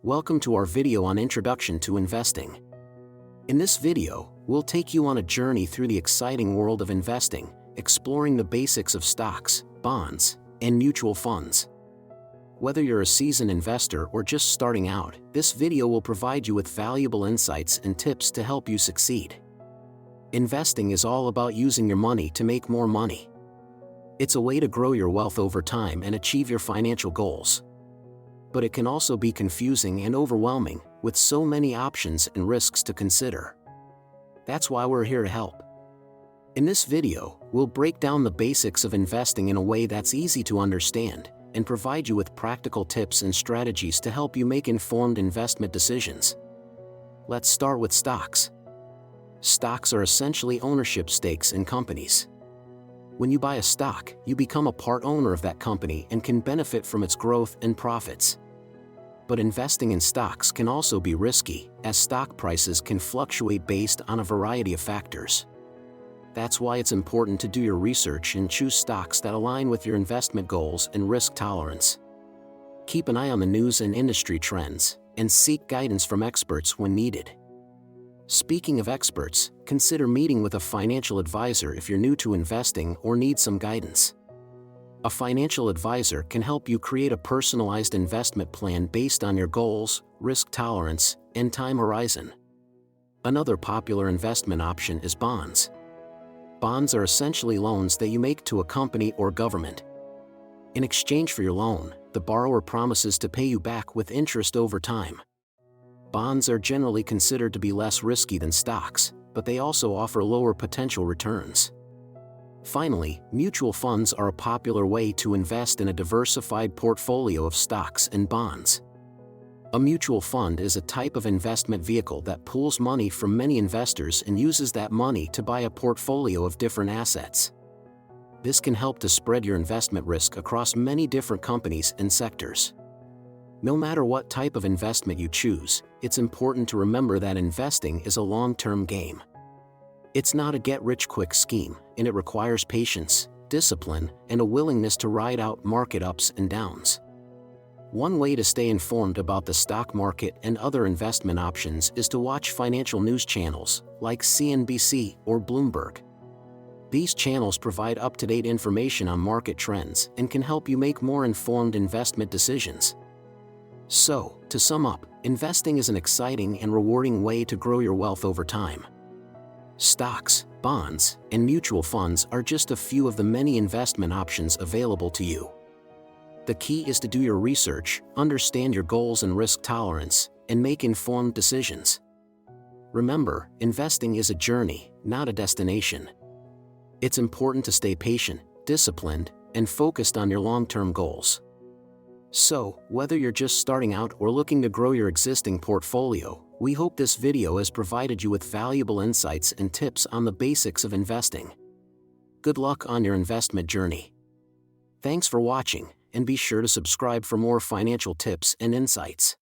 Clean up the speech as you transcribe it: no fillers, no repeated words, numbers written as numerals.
Welcome to our video on Introduction to Investing. In this video, we'll take you on a journey through the exciting world of investing, exploring the basics of stocks, bonds, and mutual funds. Whether you're a seasoned investor or just starting out, this video will provide you with valuable insights and tips to help you succeed. Investing is all about using your money to make more money. It's a way to grow your wealth over time and achieve your financial goals. But it can also be confusing and overwhelming, with so many options and risks to consider. That's why we're here to help. In this video, we'll break down the basics of investing in a way that's easy to understand, and provide you with practical tips and strategies to help you make informed investment decisions. Let's start with stocks. Stocks are essentially ownership stakes in companies. When you buy a stock, you become a part owner of that company and can benefit from its growth and profits. But investing in stocks can also be risky, as stock prices can fluctuate based on a variety of factors. That's why it's important to do your research and choose stocks that align with your investment goals and risk tolerance. Keep an eye on the news and industry trends, and seek guidance from experts when needed. Speaking of experts, consider meeting with a financial advisor if you're new to investing or need some guidance. A financial advisor can help you create a personalized investment plan based on your goals, risk tolerance, and time horizon. Another popular investment option is bonds. Bonds are essentially loans that you make to a company or government. In exchange for your loan, the borrower promises to pay you back with interest over time. Bonds are generally considered to be less risky than stocks, but they also offer lower potential returns. Finally, mutual funds are a popular way to invest in a diversified portfolio of stocks and bonds. A mutual fund is a type of investment vehicle that pools money from many investors and uses that money to buy a portfolio of different assets. This can help to spread your investment risk across many different companies and sectors. No matter what type of investment you choose, it's important to remember that investing is a long-term game. It's not a get-rich-quick scheme, and it requires patience, discipline, and a willingness to ride out market ups and downs. One way to stay informed about the stock market and other investment options is to watch financial news channels, like CNBC or Bloomberg. These channels provide up-to-date information on market trends and can help you make more informed investment decisions. So, to sum up, investing is an exciting and rewarding way to grow your wealth over time. Stocks, bonds, and mutual funds are just a few of the many investment options available to you. The key is to do your research, understand your goals and risk tolerance, and make informed decisions. Remember, investing is a journey, not a destination. It's important to stay patient, disciplined, and focused on your long-term goals. So, whether you're just starting out or looking to grow your existing portfolio, we hope this video has provided you with valuable insights and tips on the basics of investing. Good luck on your investment journey. Thanks for watching, and be sure to subscribe for more financial tips and insights.